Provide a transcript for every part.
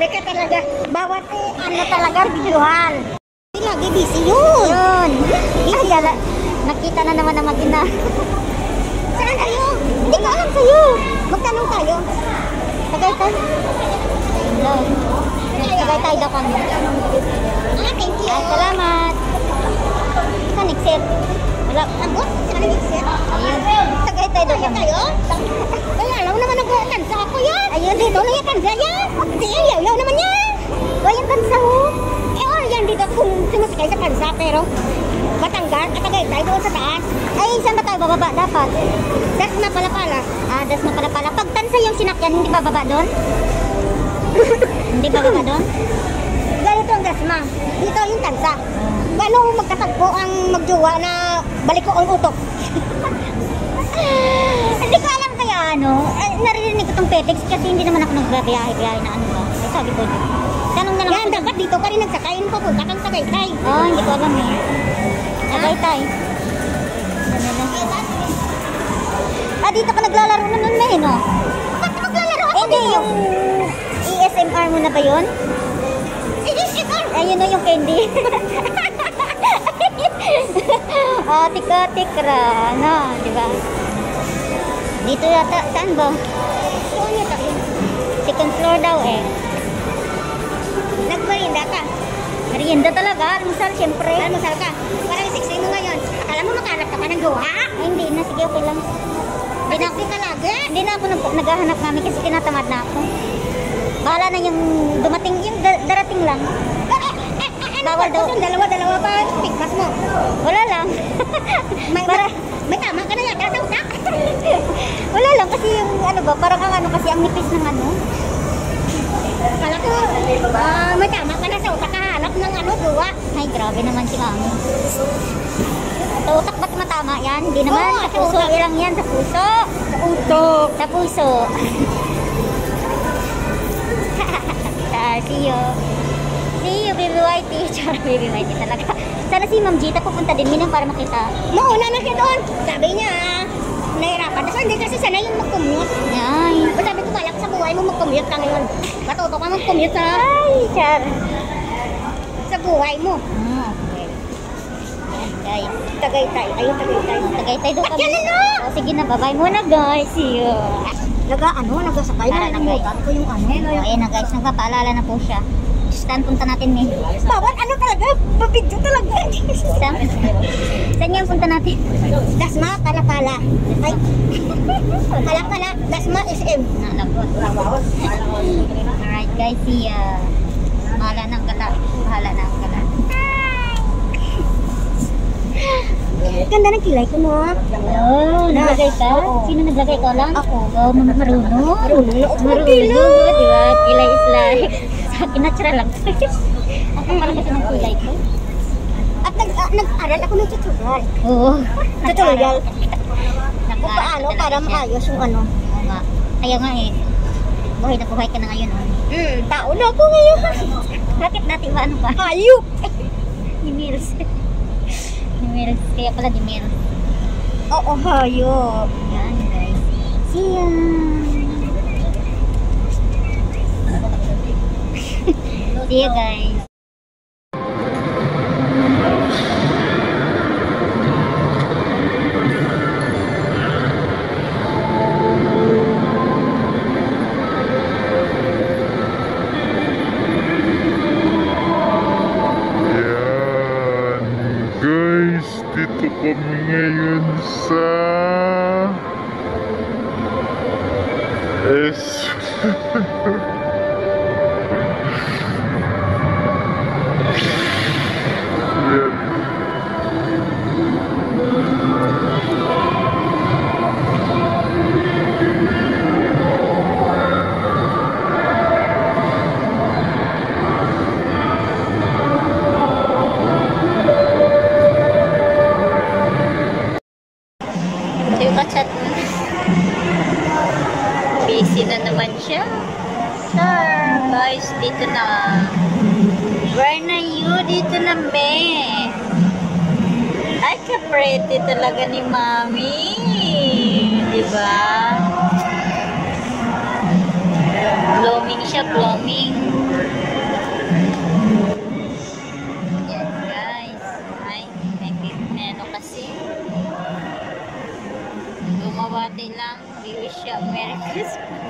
Grabe ka talaga. Bawat ano talaga, videohan. Lagi busy yun. Yun. Ay, nakita na naman ang mag-ina. Saan kayo? Hindi ko alam sa'yo. Magtanong tayo. Tagaytay. Tagaytay daw kami. Thank you. Ay, salamat. Saan exit? Wala. Abot? Saan exit? Ayun. Tagaytay daw kami. Wala lang naman nag-tansa ako yan. Ayun, Dito lang yung tansa yan. Sige, yaw naman yan. O, yung tansa ho. Yan dito kung sumasikay sa tansa, pero Batangas at Tagaytay doon sa taas. Ay, saan ba tayo bababa dapat? Dasma pala. Dasma pala. Pag tansa yung sinakyan, hindi ba baba doon? Hindi ba baba doon? Ganito ang Dasma. Dito yung tansa. Gano'ng magkatagpo ang magjowa na balik ko ang utok. Hindi ko alam kaya ano. Naririnig ko tong Petex kasi hindi naman ako nagbabiyahe-biyahe na ano ba. Ay, sabi ko, tanong na lang. Yan, dapat dito ka rin nagsakayin pa po. Takang Tagaytay. Hindi ko alam eh. Tagaytay. Dito ka naglalaro na nun na eh, no? Ba't maglalaro ako Hindi, dito? yung ESMR mo na ba yun? Ayun na yung candy. Tika-tikra, no? Diba? Dito yata, saan ba? Doon yun tayo. Second floor daw eh. Nagmarinda ka. Merienda talaga, almusal syempre. Almusal ka. Parang sexy mo ngayon. Akala mo makahanap ka pa ng jowa? Ay, hindi na, sige okay lang. Sexy ka lagi. Hindi na ako naghahanap namin kasi tinatamad na ako. Bahala na yung dumating, yung darating lang. Bawal daw. Dalawa pa. Pigmas mo. Wala lang. May tama ka na yata sa utak. Wala lang kasi yung ano ba, parang ang ano kasi ang nipis ng ano. Kala ko, may tama ka na sa utak. Kahanap ng ano, jowa. Ay, grabe naman si Mami. Sa utak ba't matama yan? Hindi naman, Oo, sa sa puso utak. lang yan, sa puso. Sa utok. Sa puso. See you. See you, Baby Whitey. Char, Baby Whitey talaga. Sana si Ma'am Gita pupunta din minang para makita. Mauna na siya doon. Sabi niya, nahirapan. Tapos hindi kasi sanay yung mag-commute. Ay. O sabi ko, balak sa buhay mo mag-commute ka ngayon. Matuto ka mag-commute sa Char. buhay mo. Okay. Ayan, guys. Tagaytay. Ayun, Tagaytay. Tagaytay daw kami. Yan na! O, sige na, bye-bye muna, guys. See you. Nagasakay na. Namutan ko yung ano. Ayan na, guys. Nagpapaalala na po siya. Saan punta natin eh? Bawat ano talaga, pabidyo talaga. Saan yung punta natin? Dasma, Pala. Ay, Pala, Dasma, SM. Nalagot. Alright guys, see ya. Bahala ng gala. Ganda ng kilay ko, no? Oh, naglagay ka? Sino naglagay ko lang? Ako. Oh, marunong. Marunong. Diba? Kilay is like, sa akin natural lang. Ako pala kasi ng kilay ko. At nag-aral ako ng tutorial. Oo. Tutorial. Kung Kung paano para maayos yung ano. Oo nga. Ayaw nga eh. Buhay na buhay ka na ngayon. Oh. Tao na ako ngayon. Bakit dati ba ano pa? Hayop. Ni Mills. Ni Mills. Kaya pala ni Mills. Oo, hayop. Yan guys. See ya. See you guys. Guys, dito kami ngayon sa Chat mo. Busy na naman siya. Sir, guys, dito na. Where na you? Dito na, be. Ay, ka-pretty talaga ni Mami. Diba? Blooming siya, blooming. Yan guys. Ay, may ano kasi. Bumabati lang. We wish you a Merry Christmas.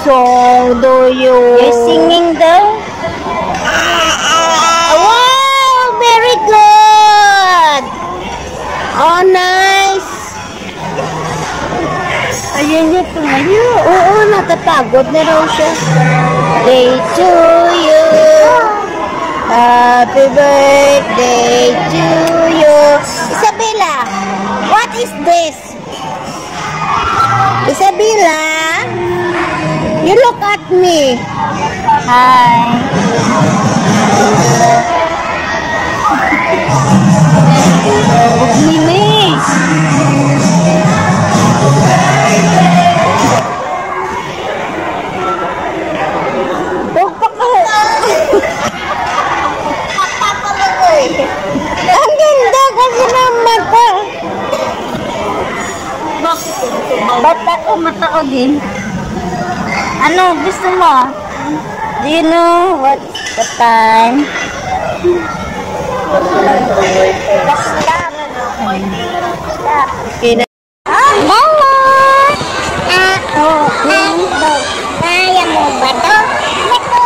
song do You're singing the... Wow, very good. Oh, nice. Ayun niya tumayo. Oo, natapagod na raw siya. Day to you. Happy birthday to you. Isabella, what is this? Isabella, you look at me. Hi. Mimi. Ang ganda kasi ng mata. Ba't ako mata ko din? Ano gusto mo? Do you know what's the time? Okay na. Hello! Kaya mo ba to? Bato!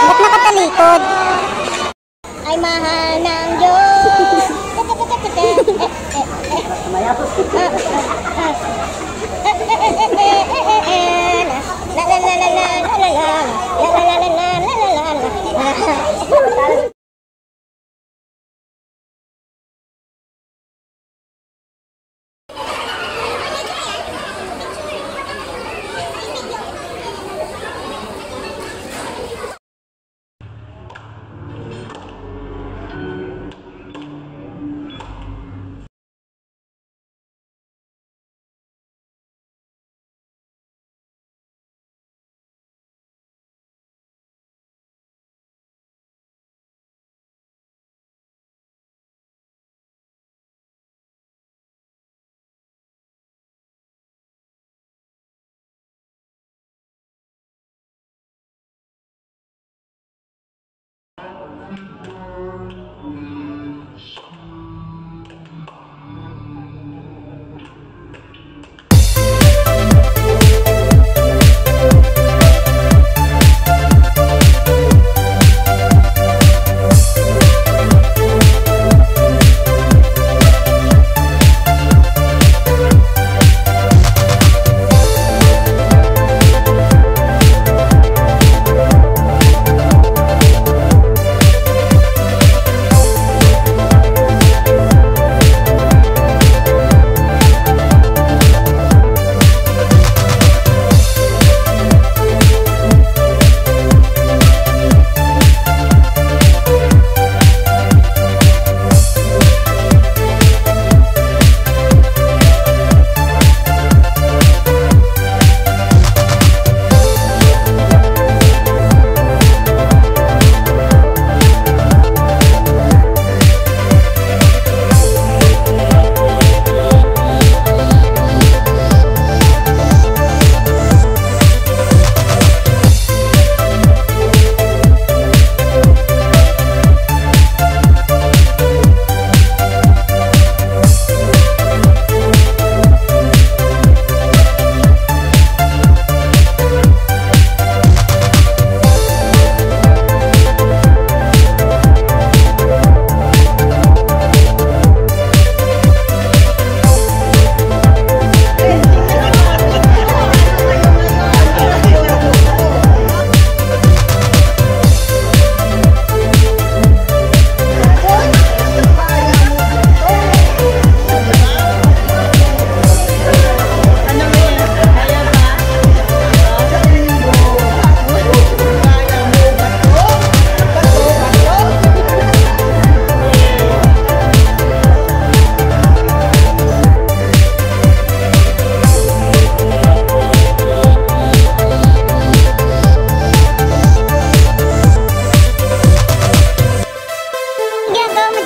Ba't nakatalikod? Ay mahal ng Diyos.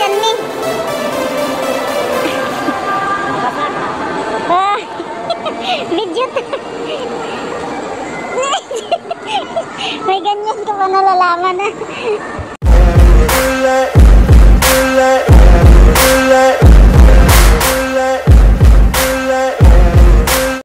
yan ni. Ah, video to. May ganyan ka pa nalalaman na.